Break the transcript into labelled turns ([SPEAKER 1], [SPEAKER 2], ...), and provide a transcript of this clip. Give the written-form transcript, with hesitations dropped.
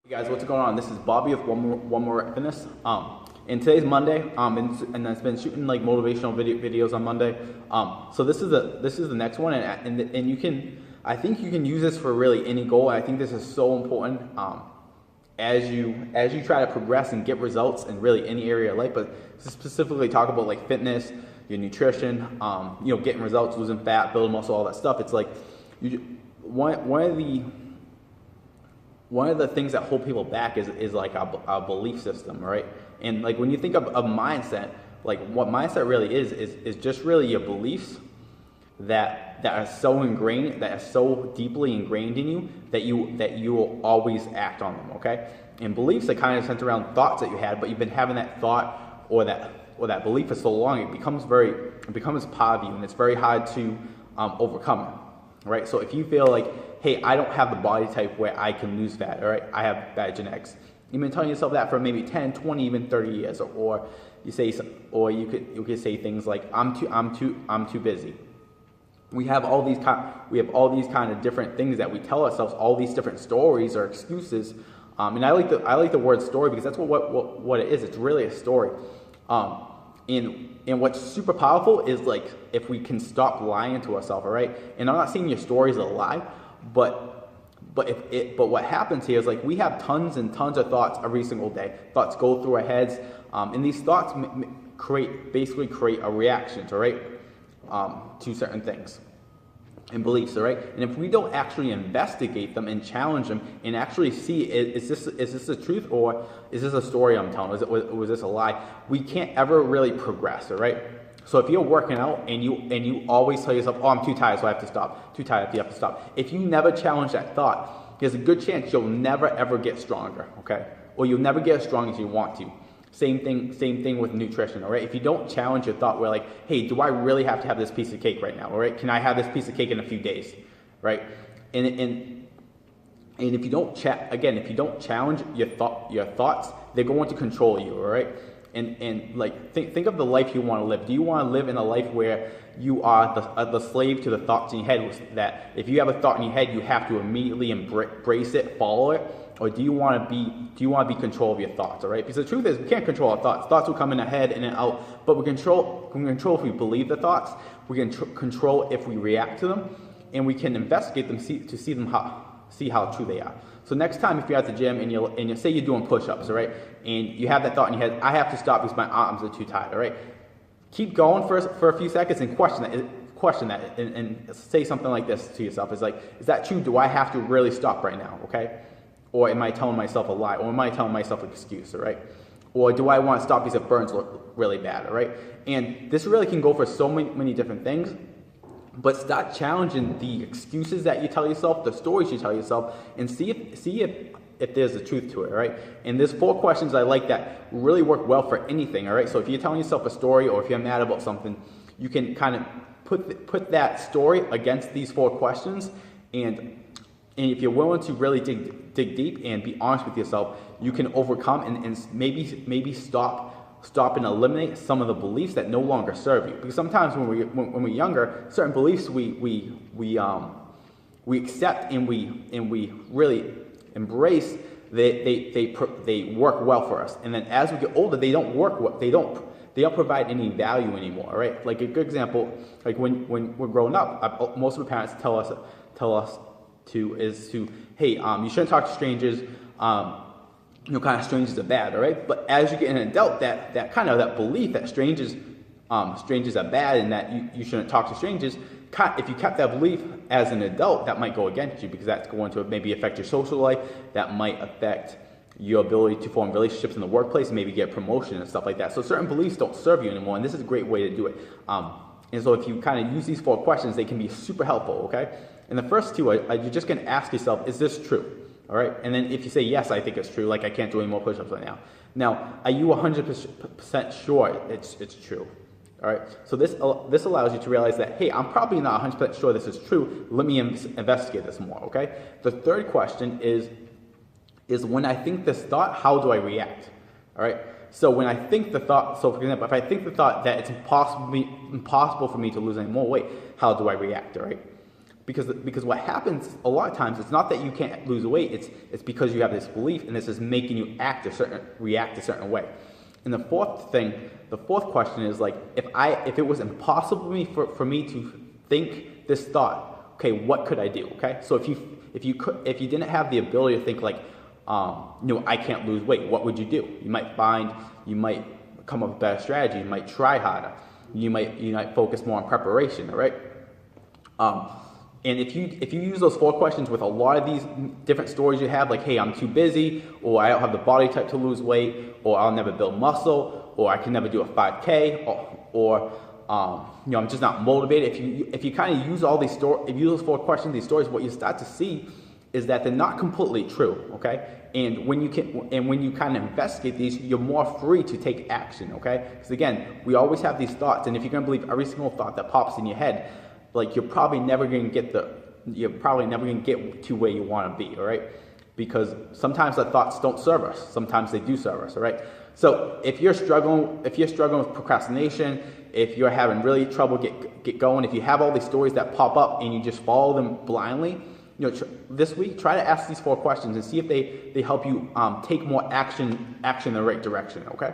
[SPEAKER 1] Hey guys, what's going on? This is Bobby with One More Fitness. And today's Monday. And I've been shooting like motivational videos on Monday. So this is the next one, and you can, I think you can use this for really any goal. I think this is so important. As you try to progress and get results in really any area of life, but specifically talk about like fitness, your nutrition, getting results, losing fat, building muscle, all that stuff. It's like one of the things that hold people back is like our belief system, right? And like when you think of mindset, like what mindset really is just really your beliefs that are so ingrained, that are so deeply ingrained in you that you will always act on them, okay? And beliefs are kind of centered around thoughts that you had, but you've been having that thought or that belief for so long, it becomes part of you, and it's very hard to overcome it, right? So if you feel like, hey, I don't have the body type where I can lose fat, all right? I have bad genetics. You've been telling yourself that for maybe 10, 20, even 30 years, or you could say things like, I'm too busy. We have all these kind of different things that we tell ourselves, all these different stories or excuses. And I like the word story because that's what it is. It's really a story. And what's super powerful is like if we can stop lying to ourselves, all right? And I'm not saying your story is a lie, but what happens here is like we have tons and tons of thoughts every single day. Thoughts go through our heads, and these thoughts basically create a reaction, all right, to certain things and beliefs, all right? And if we don't actually investigate them and challenge them and actually see, is this the truth, or is this a story I'm telling? Was this a lie? We can't ever really progress, all right? So if you're working out and you always tell yourself, oh, I'm too tired, so I have to stop. Too tired, you have to stop. If you never challenge that thought, there's a good chance you'll never ever get stronger, okay? Or you'll never get as strong as you want to. Same thing with nutrition, all right? If you don't challenge your thought, we're like, hey, do I really have to have this piece of cake right now, all right? Can I have this piece of cake in a few days, right? And if you don't challenge your thoughts, they're going to control you, all right? And like think of the life you want to live. Do you want to live in a life where you are the slave to the thoughts in your head, that if you have a thought in your head, you have to immediately embrace it, follow it? Or do you want to be control of your thoughts, all right? Because the truth is, we can't control our thoughts. Thoughts will come in our head and then out, but we can control if we believe the thoughts. We can control if we react to them, and we can investigate them to see how true they are. So next time, if you're at the gym and you say you're doing push-ups, all right, and you have that thought in your head, I have to stop because my arms are too tired, all right? Keep going for a few seconds and question that and say something like this to yourself. It's like, is that true? Do I have to really stop right now, okay? Or am I telling myself a lie? Or am I telling myself an excuse, all right? Or do I want to stop because it burns really bad, all right? And this really can go for so many different things. But start challenging the excuses that you tell yourself, the stories you tell yourself, and see if there's a truth to it, all right? And there's 4 questions I like that really work well for anything, all right? So if you're telling yourself a story, or if you're mad about something, you can kind of put that story against these 4 questions, and if you're willing to really dig deep and be honest with yourself, you can overcome and maybe stop and eliminate some of the beliefs that no longer serve you. Because sometimes when we're younger, certain beliefs we accept and we really embrace. They work well for us, and then as we get older, they don't work. They don't provide any value anymore. Right? Like a good example, like when we're growing up, most of the parents tell us to hey, you shouldn't talk to strangers. Kind of strangers are bad, all right? But as you get an adult, that kind of that belief that strangers are bad and that you shouldn't talk to strangers, if you kept that belief as an adult, that might go against you, because that's going to maybe affect your social life. That might affect your ability to form relationships in the workplace, maybe get a promotion and stuff like that. So certain beliefs don't serve you anymore, and this is a great way to do it. And so if you kind of use these 4 questions, they can be super helpful, okay? And the first 2 you're just going to ask yourself, is this true? All right, and then if you say, yes, I think it's true, like I can't do any more push-ups right now. Now, are you 100% sure it's true? All right, so this allows you to realize that, hey, I'm probably not 100% sure this is true. Let me investigate this more, okay? The 3rd question is when I think this thought, how do I react? All right, so when I think the thought, so for example, if I think the thought that it's impossible for me to lose any more weight, how do I react, all right? Because what happens a lot of times, it's not that you can't lose weight, it's because you have this belief and this is making you react a certain way. And the fourth question is like, if it was impossible for me to think this thought, okay, what could I do? Okay, so if you didn't have the ability to think like, I can't lose weight, what would you do? You might come up with a better strategy. You might try harder. You might focus more on preparation. All right. And if you use those 4 questions with a lot of these different stories you have, like, hey, I'm too busy, or I don't have the body type to lose weight, or I'll never build muscle, or I can never do a 5K, or I'm just not motivated. If you kind of use all these if you use those 4 questions, these stories, what you start to see is that they're not completely true. Okay, and when you kind of investigate these, you're more free to take action. Okay, because again, we always have these thoughts, and if you're gonna believe every single thought that pops in your head, like you're probably never gonna get to where you want to be. All right, because sometimes the thoughts don't serve us. Sometimes they do serve us. All right. So if you're struggling with procrastination, if you're having really trouble get going, if you have all these stories that pop up and you just follow them blindly, this week try to ask these 4 questions and see if they help you take more action in the right direction. Okay.